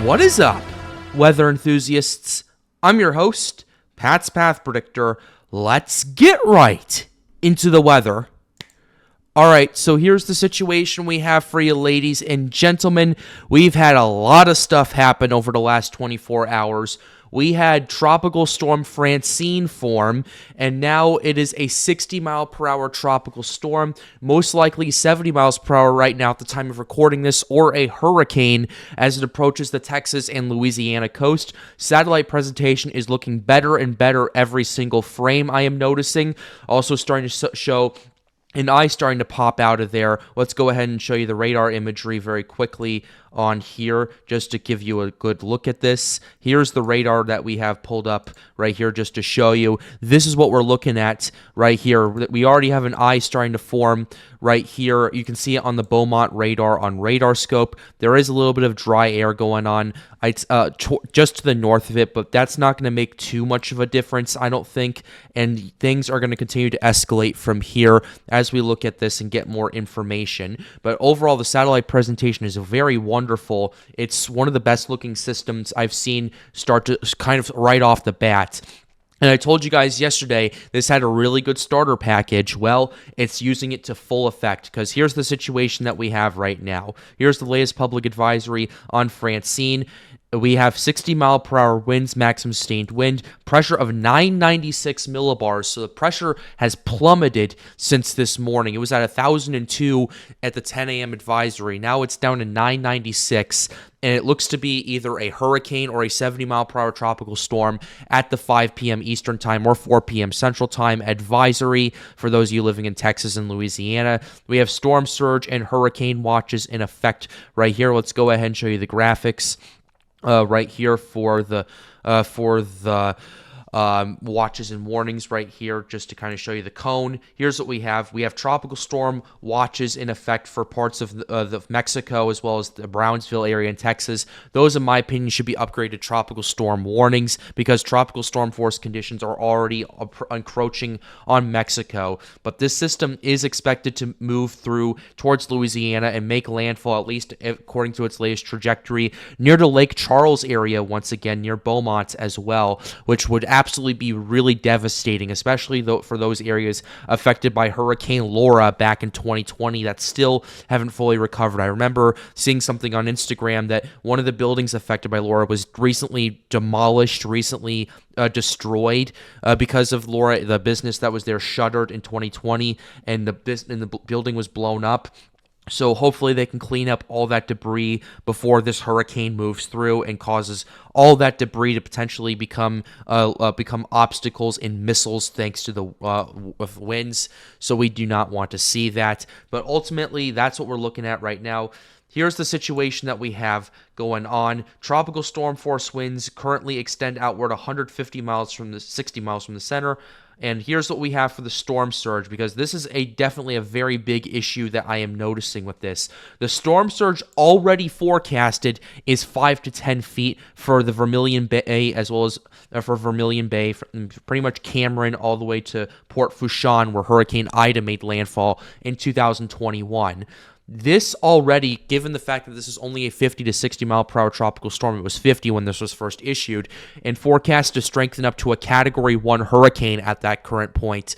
What is up, weather enthusiasts? I'm your host, Pat's Path Predictor. Let's get right into the weather. Alright, so here's the situation we have for you, ladies and gentlemen. We've had a lot of stuff happen over the last 24 hours. We had Tropical Storm Francine form, and now it is a 60-mile-per-hour tropical storm, most likely 70 miles per hour right now at the time of recording this, or a hurricane as it approaches the Texas and Louisiana coast. Satellite presentation is looking better and better every single frame, I am noticing. Also starting to show an eye starting to pop out of there. Let's go ahead and show you the radar imagery very quickly on here just to give you a good look at this. Here's the radar that we have pulled up right here just to show you. This is what we're looking at right here. We already have an eye starting to form right here. You can see it on the Beaumont radar on radar scope. There is a little bit of dry air going on. It's just to the north of it, but that's not going to make too much of a difference, I don't think, and things are going to continue to escalate from here as we look at this and get more information. But overall, the satellite presentation is very wonderful. It's one of the best looking systems I've seen start to kind of right off the bat. And I told you guys yesterday this had a really good starter package. Well, it's using it to full effect, because here's the situation that we have right now. Here's the latest public advisory on Francine. We have 60-mile-per-hour winds, maximum sustained wind, pressure of 996 millibars. So the pressure has plummeted since this morning. It was at 1,002 at the 10 a.m. advisory. Now it's down to 996, and it looks to be either a hurricane or a 70-mile-per-hour tropical storm at the 5 p.m. Eastern Time or 4 p.m. Central Time advisory for those of you living in Texas and Louisiana. We have storm surge and hurricane watches in effect right here. Let's go ahead and show you the graphics. Right here for the watches and warnings right here, just to kind of show you the cone. Here's what we have. We have tropical storm watches in effect for parts of Mexico as well as the Brownsville area in Texas. Those, in my opinion, should be upgraded to tropical storm warnings because tropical storm force conditions are already encroaching on Mexico. But this system is expected to move through towards Louisiana and make landfall, at least according to its latest trajectory, near the Lake Charles area, once again, near Beaumont as well, which would absolutely be really devastating, especially for those areas affected by Hurricane Laura back in 2020 that still haven't fully recovered. I remember seeing something on Instagram that one of the buildings affected by Laura was recently demolished, destroyed because of Laura. The business that was there shuttered in 2020, and the building was blown up. So hopefully they can clean up all that debris before this hurricane moves through and causes all that debris to potentially become obstacles in missiles thanks to the winds. So we do not want to see that. But ultimately, that's what we're looking at right now. Here's the situation that we have going on. Tropical storm force winds currently extend outward 150 miles from the 60 miles from the center. And here's what we have for the storm surge, because this is definitely a very big issue that I am noticing with this. The storm surge already forecasted is 5 to 10 feet for the Vermilion Bay, as well as for Vermilion Bay, pretty much Cameron all the way to Port Fourchon, where Hurricane Ida made landfall in 2021. This already, given the fact that this is only a 50 to 60 mile per hour tropical storm, it was 50 when this was first issued, and forecast to strengthen up to a Category 1 hurricane at that current point,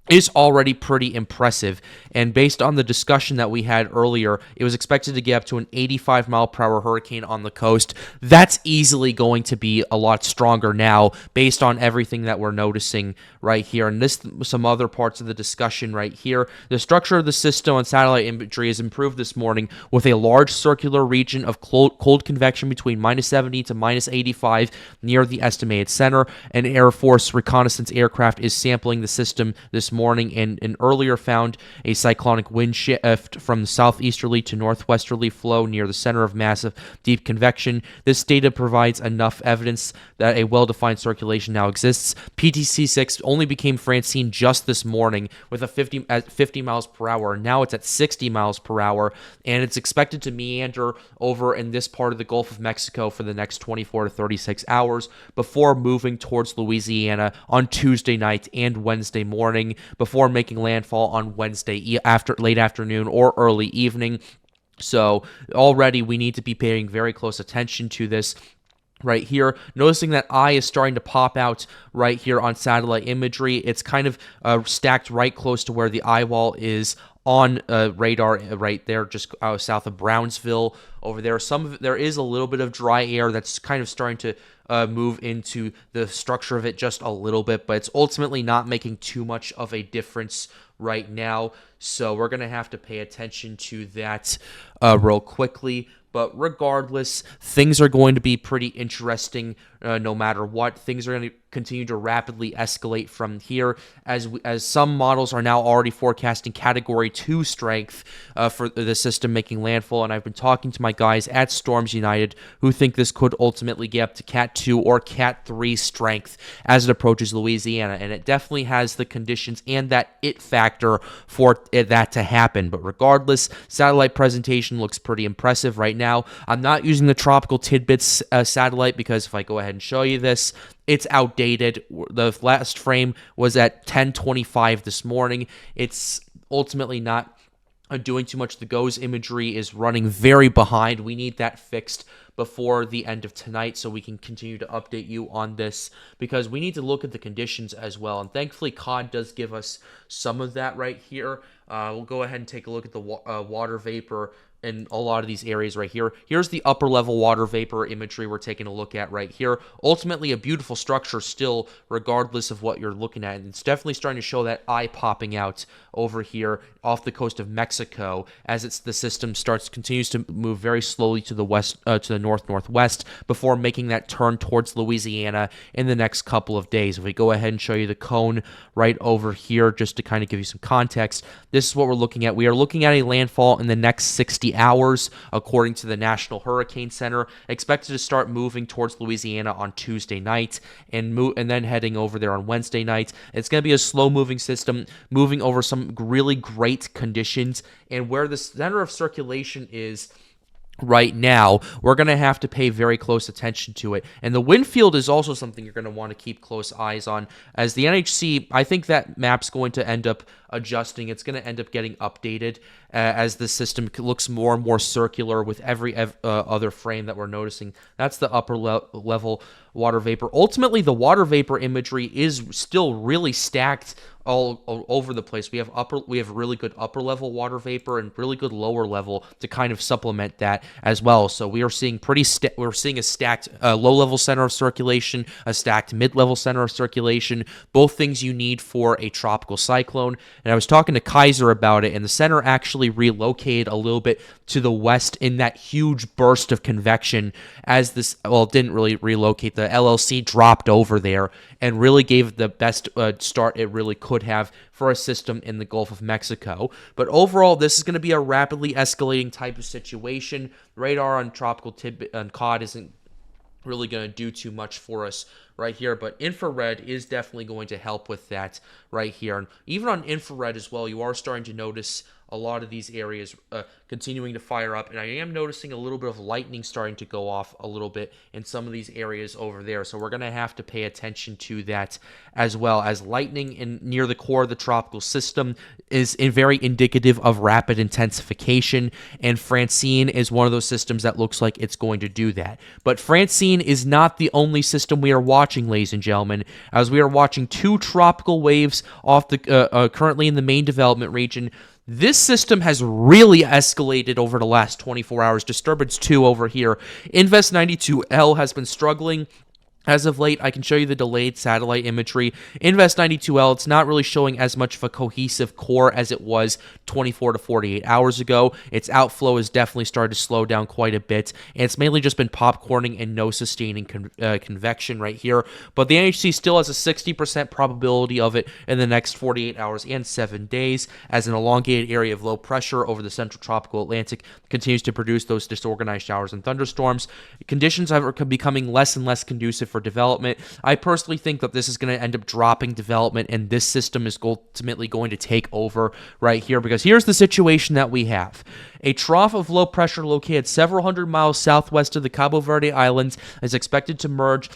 is already pretty impressive. And based on the discussion that we had earlier, it was expected to get up to an 85 mile per hour hurricane on the coast. That's easily going to be a lot stronger now based on everything that we're noticing right here. And some other parts of the discussion right here. The structure of the system on satellite imagery has improved this morning with a large circular region of cold convection between minus 70 to minus 85 near the estimated center. An Air Force reconnaissance aircraft is sampling the system this morning and earlier found a cyclonic wind shift from southeasterly to northwesterly flow near the center of massive deep convection. This data provides enough evidence that a well-defined circulation now exists. PTC-6 only became Francine just this morning with a 50 miles per hour. Now it's at 60 miles per hour, and it's expected to meander over in this part of the Gulf of Mexico for the next 24 to 36 hours before moving towards Louisiana on Tuesday night and Wednesday morning, before making landfall on Wednesday late afternoon or early evening. So already we need to be paying very close attention to this right here. Noticing that eye is starting to pop out right here on satellite imagery. It's kind of stacked right close to where the eye wall is on radar right there, just south of Brownsville over there. There is a little bit of dry air that's kind of starting to move into the structure of it just a little bit, but it's ultimately not making too much of a difference right now. So we're going to have to pay attention to that real quickly. But regardless, things are going to be pretty interesting no matter what. Things are going to continue to rapidly escalate from here as some models are now already forecasting Category 2 strength for the system making landfall. And I've been talking to my guys at Storms United who think this could ultimately get up to Cat 2 or Cat 3 strength as it approaches Louisiana. And it definitely has the conditions and that it factor for that to happen. But regardless, satellite presentation looks pretty impressive right now. I'm not using the Tropical Tidbits satellite because if I go ahead and show you this, it's outdated. The last frame was at 10:25 this morning. It's ultimately not doing too much. The GOES imagery is running very behind. We need that fixed before the end of tonight so we can continue to update you on this because we need to look at the conditions as well. And thankfully, COD does give us some of that right here. We'll go ahead and take a look at the water vapor in a lot of these areas right here. Here's the upper level water vapor imagery we're taking a look at right here. Ultimately, a beautiful structure still, regardless of what you're looking at. And it's definitely starting to show that eye popping out over here off the coast of Mexico as the system continues to move very slowly to the west, to the northwest before making that turn towards Louisiana in the next couple of days. If we go ahead and show you the cone right over here, just to kind of give you some context, this is what we're looking at. We are looking at a landfall in the next 60 hours, according to the National Hurricane Center, expected to start moving towards Louisiana on Tuesday night and then heading over there on Wednesday night. It's going to be a slow-moving system, moving over some really great conditions, and where the center of circulation is right now, we're going to have to pay very close attention to it. And the wind field is also something you're going to want to keep close eyes on. As the NHC, I think that map's going to end up adjusting. It's going to end up getting updated as the system looks more and more circular with every other frame that we're noticing. That's the upper level water vapor. Ultimately, the water vapor imagery is still really stacked all over the place. We have really good upper level water vapor and really good lower level to kind of supplement that as well. So we are seeing we're seeing a stacked low level center of circulation, a stacked mid level center of circulation, both things you need for a tropical cyclone. And I was talking to Kaiser about it, and the center actually relocated a little bit to the west in that huge burst of convection as this, well, it didn't really relocate. The LLC dropped over there and really gave the best start it really could have for a system in the Gulf of Mexico. But overall, this is going to be a rapidly escalating type of situation. Radar on Tropical Tidbit and COD isn't really going to do too much for us right here, but infrared is definitely going to help with that right here. And even on infrared as well, you are starting to notice a lot of these areas continuing to fire up, and I am noticing a little bit of lightning starting to go off a little bit in some of these areas over there, so we're going to have to pay attention to that as well, as lightning near the core of the tropical system is very indicative of rapid intensification, and Francine is one of those systems that looks like it's going to do that. But Francine is not the only system we are watching, ladies and gentlemen, as we are watching two tropical waves off the currently in the main development region. This system has really escalated over the last 24 hours. Disturbance 2 over here. Invest 92L has been struggling as of late. I can show you the delayed satellite imagery. Invest 92L, it's not really showing as much of a cohesive core as it was 24 to 48 hours ago. Its outflow has definitely started to slow down quite a bit, and it's mainly just been popcorning and no sustaining convection right here. But the NHC still has a 60% probability of it in the next 48 hours and 7 days, as an elongated area of low pressure over the central tropical Atlantic continues to produce those disorganized showers and thunderstorms. Conditions are becoming less and less conducive for development. I personally think that this is going to end up dropping development, and this system is ultimately going to take over right here, because here's the situation that we have. A trough of low pressure located several hundred miles southwest of the Cabo Verde Islands is expected to merge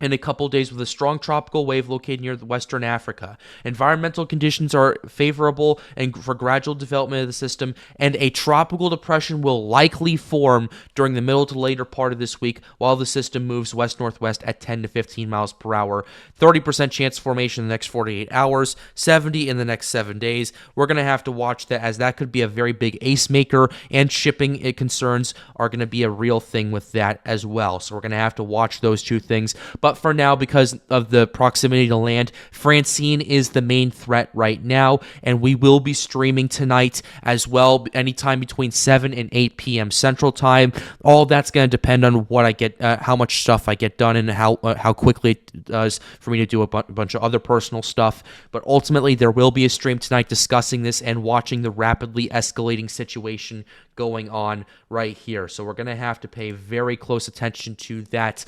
in a couple days with a strong tropical wave located near Western Africa. Environmental conditions are favorable and for gradual development of the system, and a tropical depression will likely form during the middle to later part of this week while the system moves west-northwest at 10 to 15 miles per hour. 30% chance of formation in the next 48 hours, 70 in the next 7 days. We're going to have to watch that, as that could be a very big ace maker, and shipping concerns are going to be a real thing with that as well. So we're going to have to watch those two things. But for now, because of the proximity to land, Francine is the main threat right now, and we will be streaming tonight as well, anytime between 7 and 8 p.m. Central Time. All that's going to depend on what I get, how much stuff I get done, and how quickly it does for me to do a bunch of other personal stuff. But ultimately, there will be a stream tonight discussing this and watching the rapidly escalating situation going on right here. So we're going to have to pay very close attention to that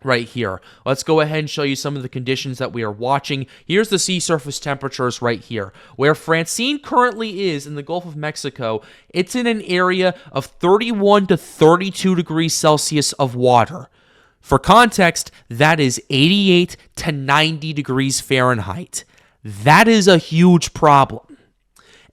right here. Let's go ahead and show you some of the conditions that we are watching. Here's the sea surface temperatures right here. Where Francine currently is in the Gulf of Mexico, it's in an area of 31 to 32 degrees Celsius of water. For context, that is 88 to 90 degrees Fahrenheit. That is a huge problem.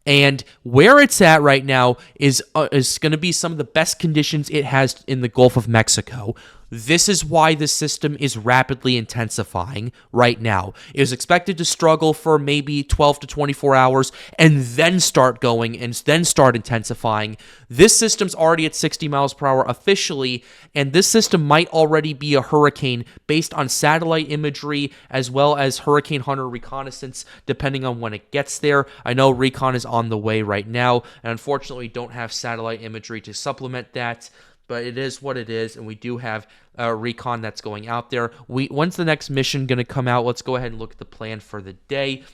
And where it's at right now is going to be some of the best conditions it has in the Gulf of Mexico. This is why the system is rapidly intensifying right now. It is expected to struggle for maybe 12 to 24 hours and then start going and then start intensifying. This system's already at 60 miles per hour officially, and this system might already be a hurricane based on satellite imagery as well as Hurricane Hunter reconnaissance, depending on when it gets there. I know Recon is on the way right now, and unfortunately we don't have satellite imagery to supplement that. But it is what it is, and we do have Recon that's going out there. When's the next mission going to come out? Let's go ahead and look at the plan for the day.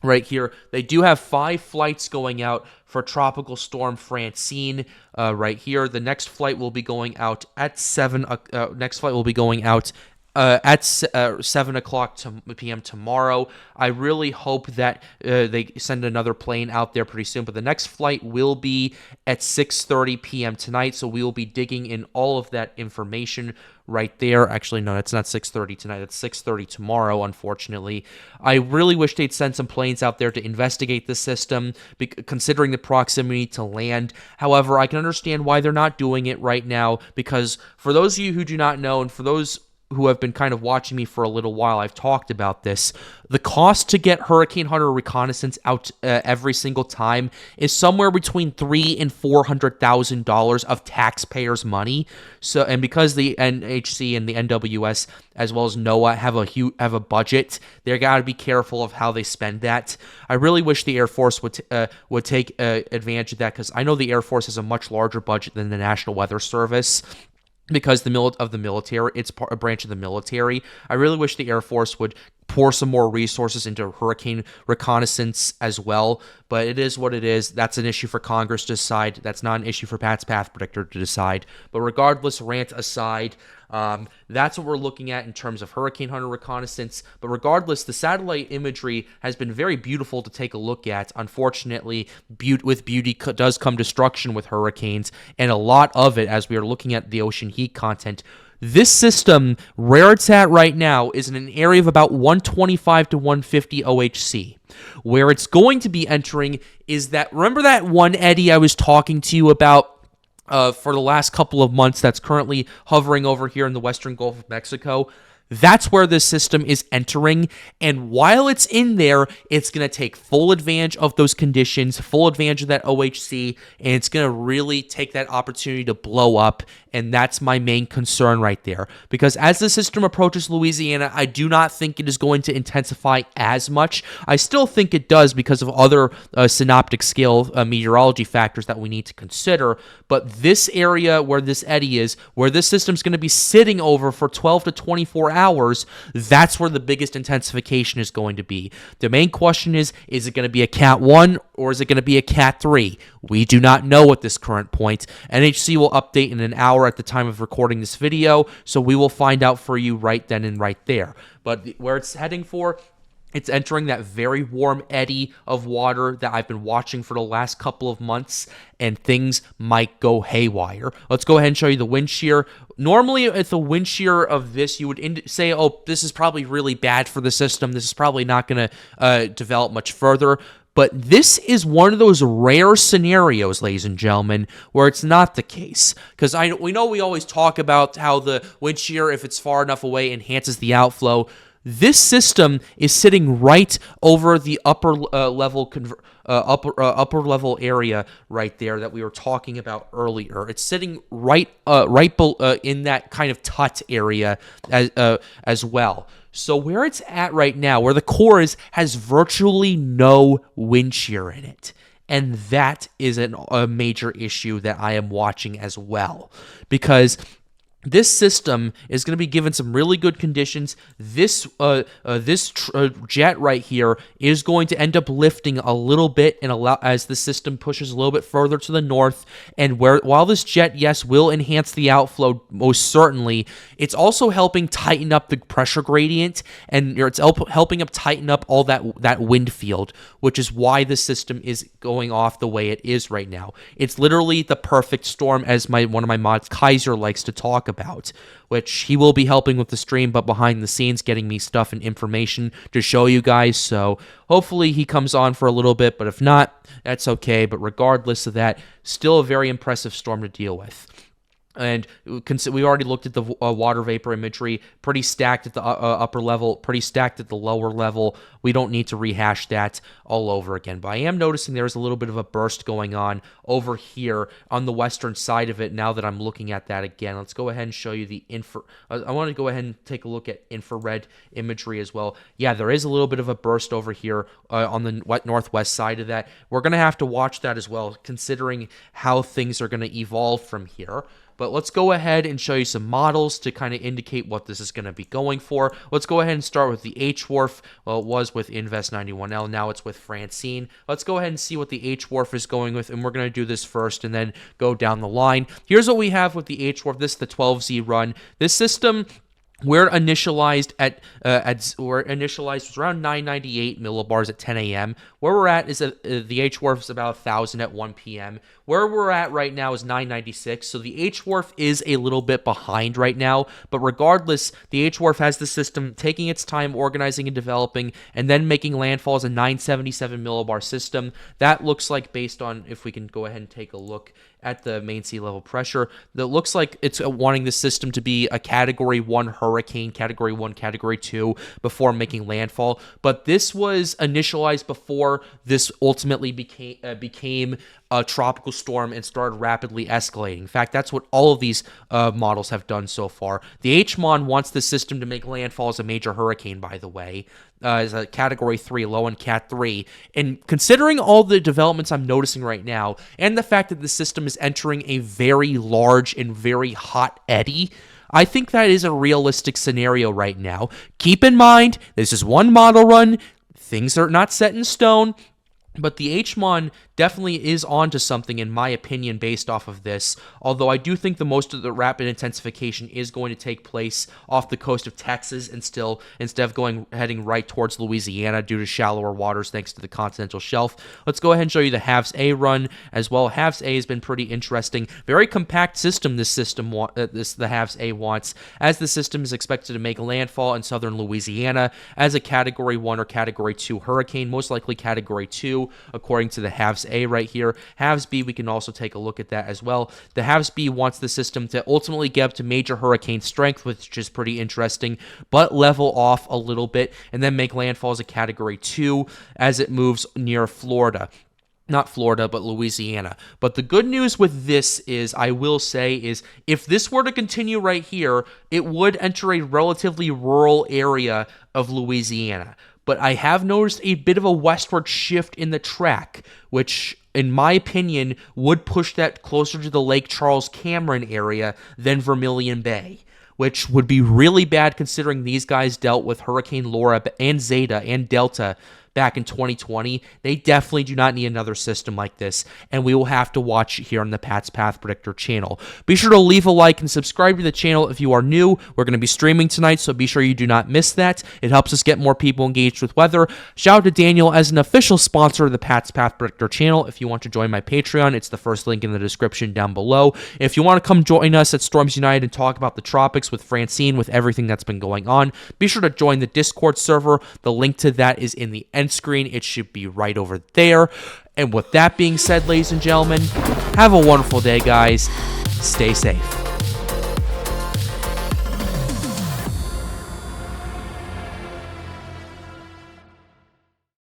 Right here, they do have 5 flights going out for Tropical Storm Francine. Right here, the next flight will be going out at 7. Next flight will be going out at 7 o'clock p.m. tomorrow. I really hope that they send another plane out there pretty soon, but the next flight will be at 6:30 p.m. tonight, so we will be digging in all of that information right there. Actually, no, it's not 6:30 tonight. It's 6:30 tomorrow, unfortunately. I really wish they'd send some planes out there to investigate the system, considering the proximity to land. However, I can understand why they're not doing it right now, because for those of you who do not know, and for those who have been kind of watching me for a little while, I've talked about this. The cost to get Hurricane Hunter reconnaissance out every single time is somewhere between $300,000 and $400,000 of taxpayers' money. So, and because the NHC and the NWS as well as NOAA have a budget, they got to be careful of how they spend that. I really wish the Air Force would take advantage of that, because I know the Air Force has a much larger budget than the National Weather Service. Because the military, it's a branch of the military. I really wish the Air Force would pour some more resources into hurricane reconnaissance as well, but it is what it is. That's an issue for Congress to decide. That's not an issue for Pat's Path Predictor to decide. But regardless, rant aside, that's what we're looking at in terms of Hurricane Hunter reconnaissance. But regardless, the satellite imagery has been very beautiful to take a look at. Unfortunately, with beauty does come destruction with hurricanes, and a lot of it, as we are looking at the ocean heat content. This system, where it's at right now, is in an area of about 125 to 150 OHC. Where it's going to be entering is that, remember that one eddy I was talking to you about for the last couple of months that's currently hovering over here in the western Gulf of Mexico? That's where this system is entering, and while it's in there, it's going to take full advantage of those conditions, full advantage of that OHC, and it's going to really take that opportunity to blow up, and that's my main concern right there. Because as the system approaches Louisiana, I do not think it is going to intensify as much. I still think it does because of other synoptic scale meteorology factors that we need to consider, but this area where this eddy is, where this system's going to be sitting over for 12 to 24 hours, that's where the biggest intensification is going to be. The main question is it going to be a Cat 1 or is it going to be a Cat 3? We do not know at this current point. NHC will update in an hour at the time of recording this video, so we will find out for you right then and right there. But where it's heading for It's entering that very warm eddy of water that I've been watching for the last couple of months, and things might go haywire. Let's go ahead and show you the wind shear. Normally, at the wind shear of this, you would say, oh, this is probably really bad for the system. This is probably not going to develop much further. But this is one of those rare scenarios, ladies and gentlemen, where it's not the case. Because we know we always talk about how the wind shear, if it's far enough away, enhances the outflow. This system is sitting right over the upper level area right there that we were talking about earlier. It's sitting right in that kind of tut area as well. So where it's at right now, where the core is, has virtually no wind shear in it. And that is a major issue that I am watching as well, because this system is going to be given some really good conditions. This jet right here is going to end up lifting a little bit and as the system pushes a little bit further to the north. And while this jet, yes, will enhance the outflow most certainly, it's also helping tighten up the pressure gradient, and it's helping tighten up all that wind field, which is why the system is going off the way it is right now. It's literally the perfect storm, as one of my mods, Kaiser, likes to talk about, which he will be helping with the stream, but behind the scenes getting me stuff and information to show you guys. So hopefully he comes on for a little bit, but if not, that's okay. But regardless of that, still a very impressive storm to deal with. And we already looked at the water vapor imagery, pretty stacked at the upper level, pretty stacked at the lower level. We don't need to rehash that all over again. But I am noticing there's a little bit of a burst going on over here on the western side of it now that I'm looking at that again. Let's go ahead and show you the I want to go ahead and take a look at infrared imagery as well. Yeah, there is a little bit of a burst over here on the northwest side of that. We're going to have to watch that as well, considering how things are going to evolve from here. But let's go ahead and show you some models to kind of indicate what this is going to be going for. Let's go ahead and start with the H-Wharf. Well, it was with Invest 91L. Now it's with Francine. Let's go ahead and see what the H-Wharf is going with, and we're going to do this first and then go down the line. Here's what we have with the H-Wharf. This is the 12Z run. This system, we're initialized around 998 millibars at 10 a.m. Where we're at is the H-Wharf is about 1,000 at 1 p.m. Where we're at right now is 996, so the H-Wharf is a little bit behind right now, but regardless, the H-Wharf has the system taking its time organizing and developing, and then making landfall as a 977 millibar system. That looks like, based on, if we can go ahead and take a look at the main sea level pressure, that looks like it's wanting the system to be a Category 1 hurricane, Category 1, Category 2, before making landfall. But this was initialized before this ultimately became a tropical storm and started rapidly escalating. In fact, that's what all of these models have done so far. The HMON wants the system to make landfall as a major hurricane, by the way, as a Category 3, low and Cat 3. And considering all the developments I'm noticing right now, and the fact that the system is entering a very large and very hot eddy, I think that is a realistic scenario right now. Keep in mind, this is one model run. Things are not set in stone. But the HMON definitely is onto something, in my opinion, based off of this. Although I do think the most of the rapid intensification is going to take place off the coast of Texas, and still, instead of heading right towards Louisiana due to shallower waters thanks to the continental shelf. Let's go ahead and show you the HAVS A run as well. HAVS A has been pretty interesting. Very compact system the HAVS A wants, as the system is expected to make landfall in southern Louisiana as a Category 1 or Category 2 hurricane, most likely Category 2, according to the HAVS A right here. HAVS B, we can also take a look at that as well. The HAVS B wants the system to ultimately get up to major hurricane strength, which is pretty interesting, but level off a little bit and then make landfall as a Category 2 as it moves near Florida. Not Florida, but Louisiana. But the good news with this is, I will say, is if this were to continue right here, it would enter a relatively rural area of Louisiana. But I have noticed a bit of a westward shift in the track, which, in my opinion, would push that closer to the Lake Charles Cameron area than Vermilion Bay, which would be really bad considering these guys dealt with Hurricane Laura and Zeta and Delta back in 2020, they definitely do not need another system like this, and we will have to watch it here on the Pat's Path Predictor channel. Be sure to leave a like and subscribe to the channel if you are new. We're going to be streaming tonight, so be sure you do not miss that. It helps us get more people engaged with weather. Shout out to Daniel as an official sponsor of the Pat's Path Predictor channel. If you want to join my Patreon, it's the first link in the description down below. If you want to come join us at Storms United and talk about the tropics with Francine, with everything that's been going on, be sure to join the Discord server. The link to that is in the end screen. It should be right over there. And with that being said, ladies and gentlemen, have a wonderful day, guys. Stay safe.